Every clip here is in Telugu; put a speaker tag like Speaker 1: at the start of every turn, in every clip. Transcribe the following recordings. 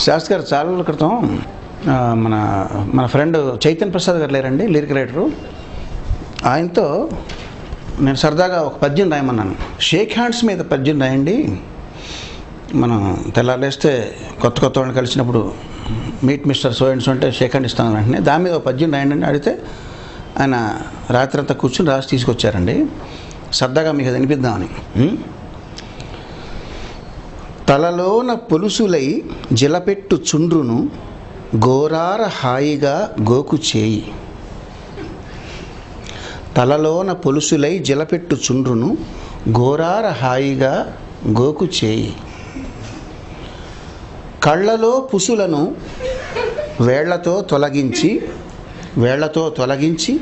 Speaker 1: శాస్త్రి గారు చాలా రోజుల క్రితం మన మన ఫ్రెండ్ చైతన్య ప్రసాద్ గారు లేరండి, లిరిక్ రైటరు. ఆయనతో నేను సరదాగా ఒక పద్యం రాయమన్నాను. షేక్ హ్యాండ్స్ మీద పద్యం రాయండి, మనం తెల్లారేస్తే కొత్త వాళ్ళని కలిసినప్పుడు meet mister so and so అంటే షేక్ హ్యాండ్ ఇస్తాను వెంటనే. దాని మీద ఒక పద్యం రాయండి అని అడిగితే ఆయన రాత్రి అంతా కూర్చుని రాసి తీసుకొచ్చారండి. సరదాగా మీకు అది వినిపిద్దామని. తలలోన పొలుసులై జిలపెట్టు చుండ్రును గోరార హాయిగా గోకు చేయి. తలలోన పొలుసులై జిలపెట్టు చుండ్రును గోరార హాయిగా గోకు చేయి. కళ్ళలో పుసులను వేళ్లతో తొలగించి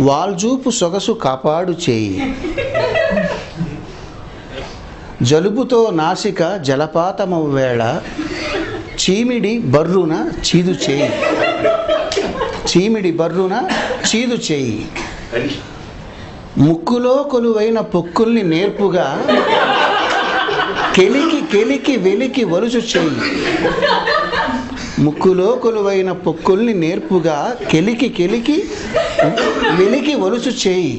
Speaker 1: వాల్జూపు సొగసు కాపాడు చేయి. జలుబుతో నాసిక జలపాతమవ్వేళ చీమిడి బర్రున చీదు చేయి. ముక్కులో కొలువైన పొక్కుల్ని నేర్పుగా కెలికి వెలికి వలుచు చేయి. ముక్కులో కొలువైన పొక్కుల్ని నేర్పుగా కెలికి వెలికి వలుచు చేయి.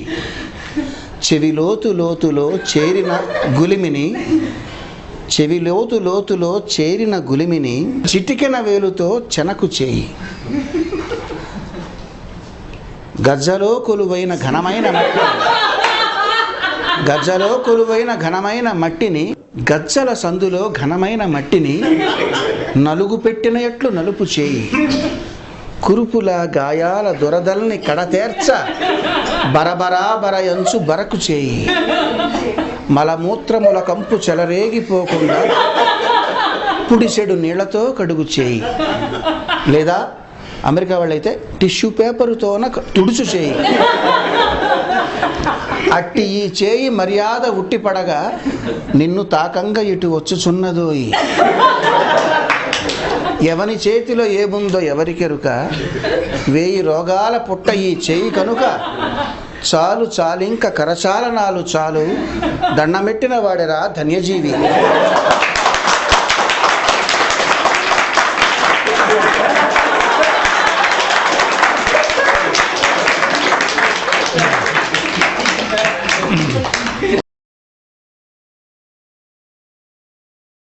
Speaker 1: చెవిలోతులో చేరిన గులిమిని చిటికెన వేలుతో చెనకు చేయి. గజ్జలో కొలువైన ఘనమైన మట్టిని గజ్జల సందులో ఘనమైన మట్టిని నలుగు పెట్టిన ఎట్లు నలుపు చేయి. కురుపుల గాయాల దురదల్ని కడతేర్చ బరయంచు బరకు చేయి. మలమూత్రముల కంపు చెలరేగిపోకుండా పుడిసెడు నీళ్లతో కడుగు చేయి. లేదా అమెరికా వాళ్ళైతే టిష్యూ పేపరుతోన తుడుచు చేయి. అట్టి ఈ చేయి మర్యాద ఉట్టిపడగా నిన్ను తాకంగా ఇటు వచ్చుచున్నదోయి. ఎవని చేతిలో ఏముందో ఎవరికెరుక, 1000 రోగాల పుట్ట ఈ చేయి కనుక. చాలింక కరచాలనాలు చాలు, దండమెట్టిన వాడెరా ధన్యజీవి.